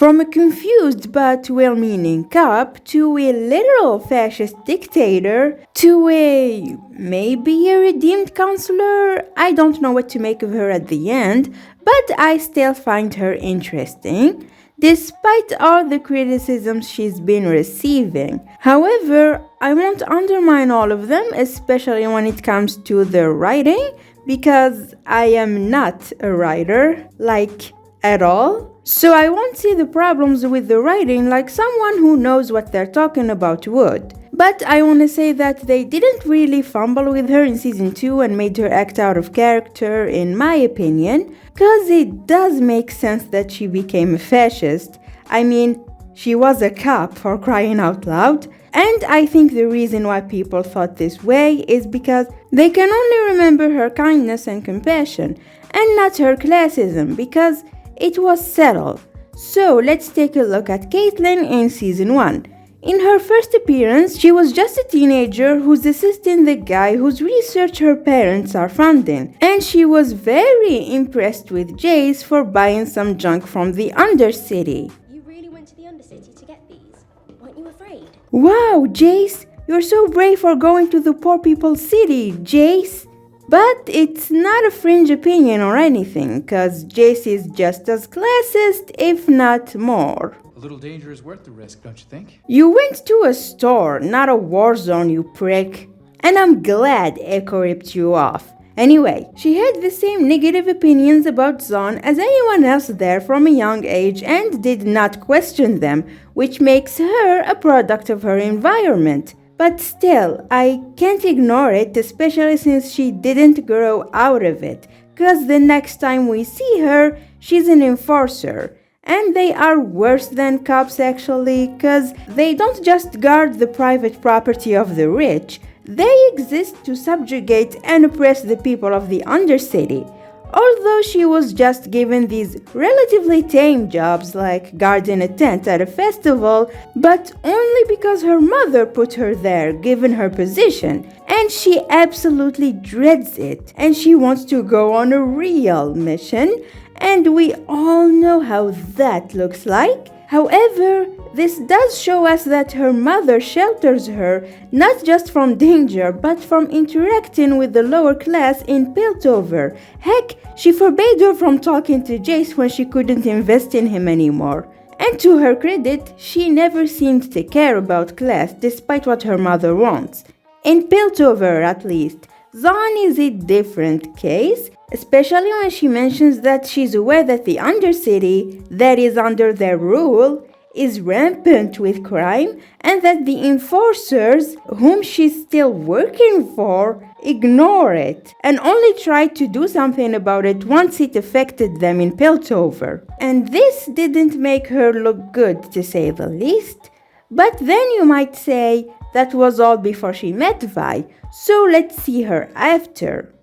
From a confused but well-meaning cop to a literal fascist dictator to a maybe a redeemed counselor. I don't know what to make of her at the end, but I still find her interesting, despite all the criticisms she's been receiving. However, I won't undermine all of them, especially when it comes to the writing, because I am not a writer, like, at all. So I won't see the problems with the writing like someone who knows what they're talking about would. But I want to say that they didn't really fumble with her in season 2 and made her act out of character, in my opinion, cause it does make sense that she became a fascist. I mean, she was a cop, for crying out loud. And I think the reason why people thought this way is because they can only remember her kindness and compassion, and not her classism, because it was settled. So let's take a look at Caitlyn in season 1. In her first appearance, she was just a teenager who's assisting the guy whose research her parents are funding, and she was very impressed with Jace for buying some junk from the Undercity. You really went to the Undercity to get these? Weren't you afraid? Wow, Jace, you're so brave for going to the poor people's city, Jace. But it's not a fringe opinion or anything, cause Jace is just as classist, if not more. A little danger is worth the risk, don't you think? You went to a store, not a war zone, you prick. And I'm glad Echo ripped you off. Anyway, she had the same negative opinions about Zaun as anyone else there from a young age and did not question them, which makes her a product of her environment. But still, I can't ignore it, especially since she didn't grow out of it, cause the next time we see her, she's an enforcer. And they are worse than cops actually, cause they don't just guard the private property of the rich, they exist to subjugate and oppress the people of the Undercity. Although she was just given these relatively tame jobs like guarding a tent at a festival, but only because her mother put her there given her position, and she absolutely dreads it, and she wants to go on a real mission, and we all know how that looks like. However, this does show us that her mother shelters her not just from danger, but from interacting with the lower class in Piltover. Heck, she forbade her from talking to Jace when she couldn't invest in him anymore. And to her credit, she never seemed to care about class despite what her mother wants. In Piltover, at least. Zaun is a different case, especially when she mentions that she's aware that the Undercity, that is under their rule, is rampant with crime, and that the enforcers, whom she's still working for, ignore it, and only try to do something about it once it affected them in Piltover. And this didn't make her look good, to say the least. But then you might say, that was all before she met Vi, so let's see her after.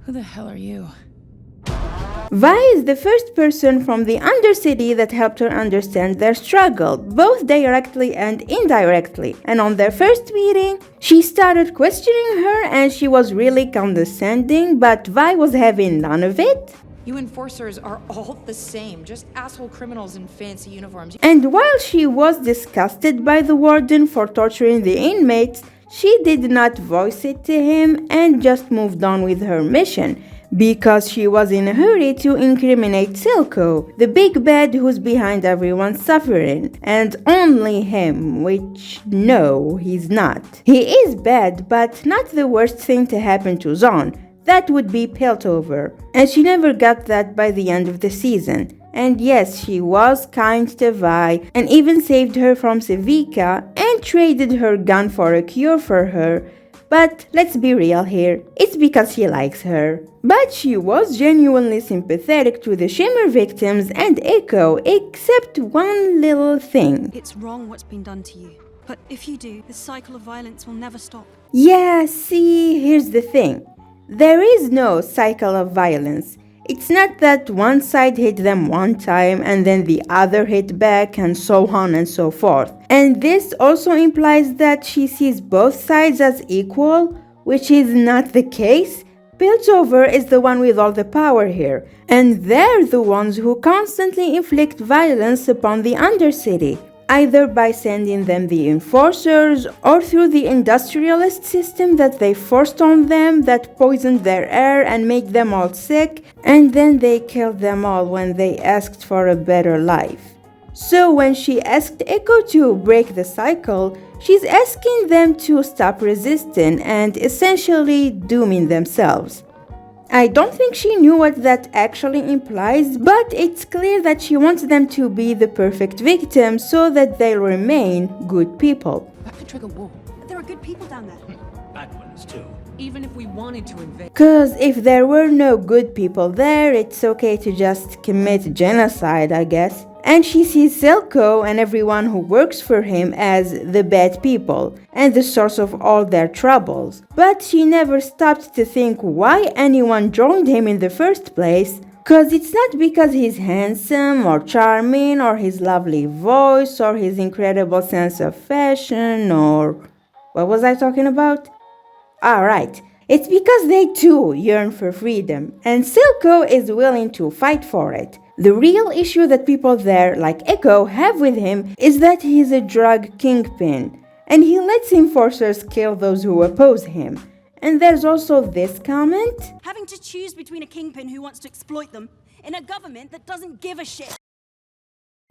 Who the hell are you? Vi is the first person from the Undercity that helped her understand their struggle, both directly and indirectly. And on their first meeting, she started questioning her and she was really condescending, but Vi was having none of it. You enforcers are all the same, just asshole criminals in fancy uniforms. And while she was disgusted by the warden for torturing the inmates, she did not voice it to him and just moved on with her mission, because she was in a hurry to incriminate Silco, the big bad who's behind everyone's suffering, and only him, which no, he's not. He is bad, but not the worst thing to happen to Zaun. That would be Piltover, and she never got that by the end of the season. And yes, she was kind to Vi and even saved her from Sevika and traded her gun for a cure for her. But let's be real here, it's because he likes her. But she was genuinely sympathetic to the Shimmer victims and Echo, except one little thing. It's wrong what's been done to you. But if you do, the cycle of violence will never stop. Yeah, see, here's the thing. There is no cycle of violence. It's not that one side hit them one time and then the other hit back and so on and so forth. And this also implies that she sees both sides as equal, which is not the case, Piltover is the one with all the power here, and they're the ones who constantly inflict violence upon the Undercity, either by sending them the enforcers or through the industrialist system that they forced on them that poisoned their air and made them all sick, and then they killed them all when they asked for a better life. So when she asked Echo to break the cycle, she's asking them to stop resisting and essentially dooming themselves. I don't think she knew what that actually implies, but it's clear that she wants them to be the perfect victim so that they'll remain good people. That could trigger war. There are good people down there. Bad ones too. Even if we wanted to invade. Cause if there were no good people there, it's okay to just commit genocide, I guess. And she sees Silco and everyone who works for him as the bad people and the source of all their troubles. But she never stopped to think why anyone joined him in the first place. Cause it's not because he's handsome or charming or his lovely voice or his incredible sense of fashion or... What was I talking about? Alright, it's because they too yearn for freedom and Silco is willing to fight for it. The real issue that people there, like Echo, have with him is that he's a drug kingpin, and he lets enforcers kill those who oppose him. And there's also this comment. Having to choose between a kingpin who wants to exploit them in a government that doesn't give a shit.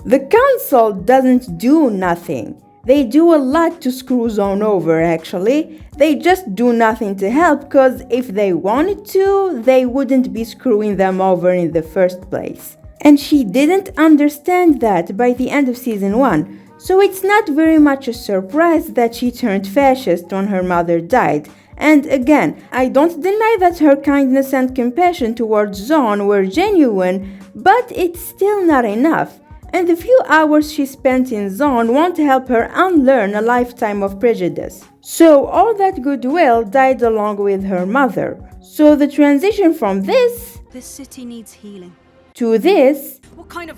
The council doesn't do nothing. They do a lot to screw Zaun over, actually. They just do nothing to help, cause if they wanted to, they wouldn't be screwing them over in the first place. And she didn't understand that by the end of season 1, so it's not very much a surprise that she turned fascist when her mother died. And again, I don't deny that her kindness and compassion towards Zaun were genuine, but it's still not enough. And the few hours she spent in Zaun won't help her unlearn a lifetime of prejudice. So all that goodwill died along with her mother. So the transition from this city needs healing. to this What kind of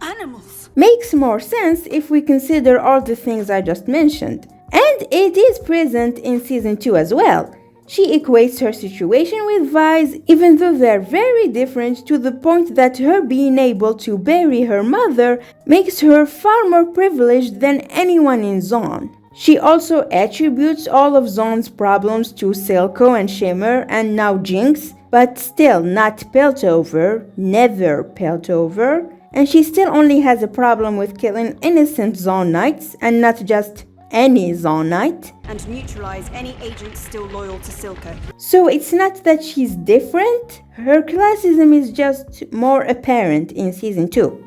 animals? makes more sense if we consider all the things I just mentioned. And it is present in season 2 as well. She equates her situation with Vi's, even though they're very different, to the point that her being able to bury her mother makes her far more privileged than anyone in Zaun. She also attributes all of Zaun's problems to Silco and Shimmer and now Jinx, but still not Piltover, never Piltover, and she still only has a problem with killing innocent Zaun Knights and not just any Zaun Knight. And neutralize any agents still loyal to Silco. So it's not that she's different, her classism is just more apparent in season 2.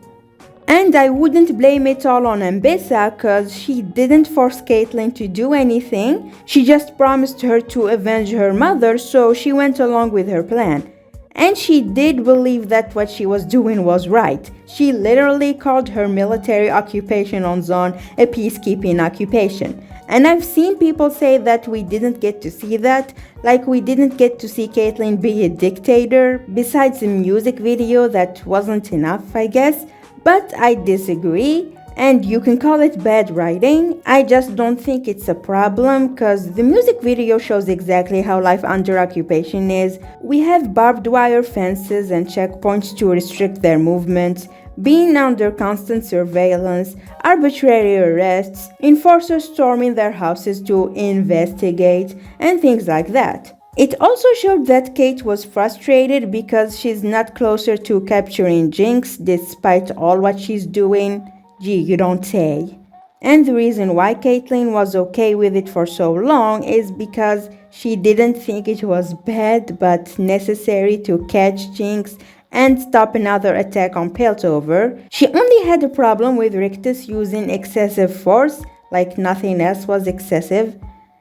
And I wouldn't blame it all on Ambessa, cause she didn't force Caitlyn to do anything, she just promised her to avenge her mother, so she went along with her plan. And she did believe that what she was doing was right. She literally called her military occupation on Zaun a peacekeeping occupation. And I've seen people say that we didn't get to see that, like we didn't get to see Caitlyn be a dictator, besides a music video that wasn't enough, I guess. But I disagree, and you can call it bad writing. I just don't think it's a problem, cause the music video shows exactly how life under occupation is. We have barbed wire fences and checkpoints to restrict their movements, being under constant surveillance, arbitrary arrests, enforcers storming their houses to investigate, and things like that. It also showed that Cait was frustrated because she's not closer to capturing Jinx despite all what she's doing. Gee, you don't say. And the reason why Caitlyn was okay with it for so long is because she didn't think it was bad but necessary to catch Jinx and stop another attack on Piltover. She only had a problem with Rictus using excessive force, like nothing else was excessive.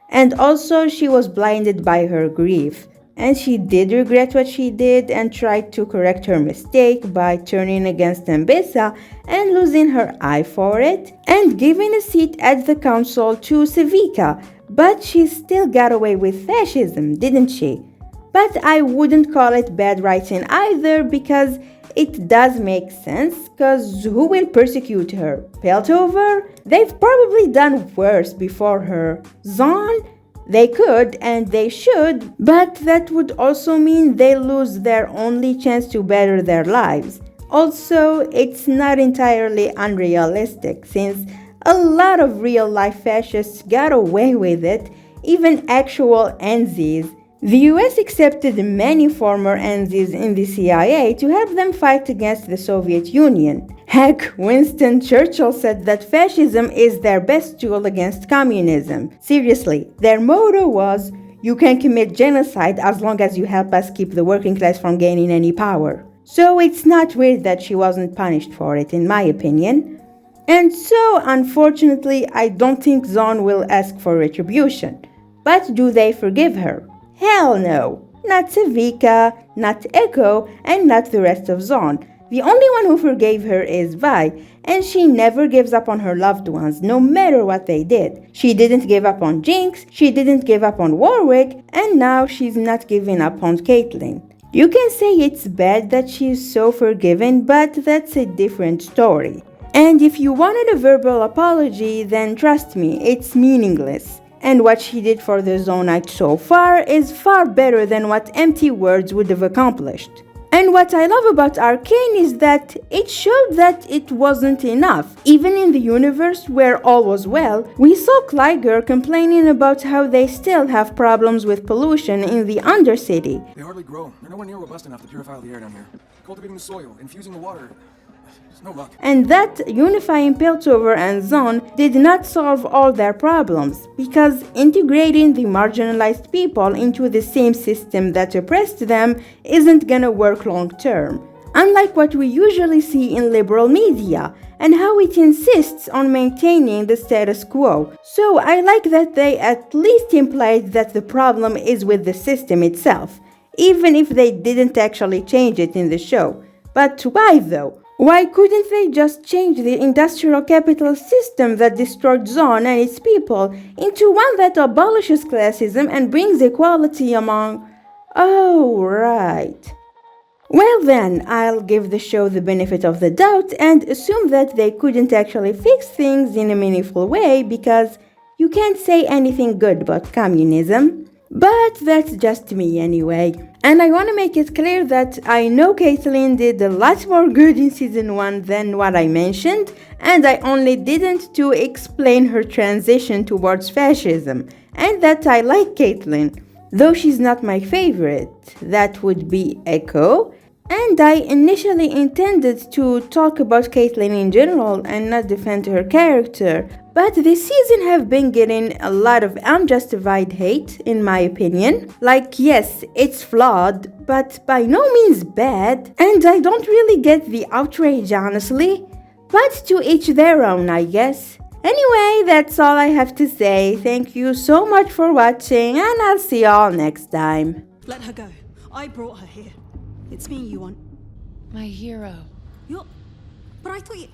And also she was blinded by her grief. And she did regret what she did and tried to correct her mistake by turning against Ambessa and losing her eye for it, and giving a seat at the council to Sevika. But she still got away with fascism, didn't she? But I wouldn't call it bad writing either, because it does make sense, cause who will persecute her? Piltover? They've probably done worse before her. Zaun? They could and they should, but that would also mean they lose their only chance to better their lives. Also, it's not entirely unrealistic since a lot of real-life fascists got away with it, even actual NZs. The US accepted many former NZs in the CIA to help them fight against the Soviet Union. Heck, Winston Churchill said that fascism is their best tool against communism. Seriously, their motto was, "You can commit genocide as long as you help us keep the working class from gaining any power." So it's not weird that she wasn't punished for it, in my opinion. And so, unfortunately, I don't think Zaun will ask for retribution. But do they forgive her? Hell no. Not Savika, not Echo, and not the rest of Zaun. The only one who forgave her is Vi, and she never gives up on her loved ones, no matter what they did. She didn't give up on Jinx, she didn't give up on Warwick, and now she's not giving up on Caitlyn. You can say it's bad that she's so forgiven, but that's a different story. And if you wanted a verbal apology, then trust me, it's meaningless. And what she did for the Zaunite so far is far better than what empty words would have accomplished. And what I love about Arcane is that it showed that it wasn't enough. Even in the universe where all was well, we saw Clyger complaining about how they still have problems with pollution in the Undercity. They hardly grow. They're nowhere near robust enough to purify the air down here. Cultivating the soil, infusing the water. It's no luck. And that unifying Piltover and Zaun did not solve all their problems, because integrating the marginalized people into the same system that oppressed them isn't gonna work long term. Unlike what we usually see in liberal media, and how it insists on maintaining the status quo. So I like that they at least implied that the problem is with the system itself, even if they didn't actually change it in the show. But why though? Why couldn't they just change the industrial capitalist system that destroyed Zaun and its people into one that abolishes classism and brings equality among... Oh, right. Well then, I'll give the show the benefit of the doubt and assume that they couldn't actually fix things in a meaningful way because you can't say anything good about communism. But that's just me anyway. And I want to make it clear that I know Caitlyn did a lot more good in season 1 than what I mentioned, and I only didn't to explain her transition towards fascism, and that I like Caitlyn, though she's not my favorite. That would be Echo. And I initially intended to talk about Caitlyn in general and not defend her character, but this season have been getting a lot of unjustified hate, in my opinion. Like, yes, it's flawed, but by no means bad, and I don't really get the outrage, honestly. But to each their own, I guess. Anyway, that's all I have to say. Thank you so much for watching, and I'll see y'all next time. Let her go. I brought her here. It's me you want. My hero. You're... But I thought you...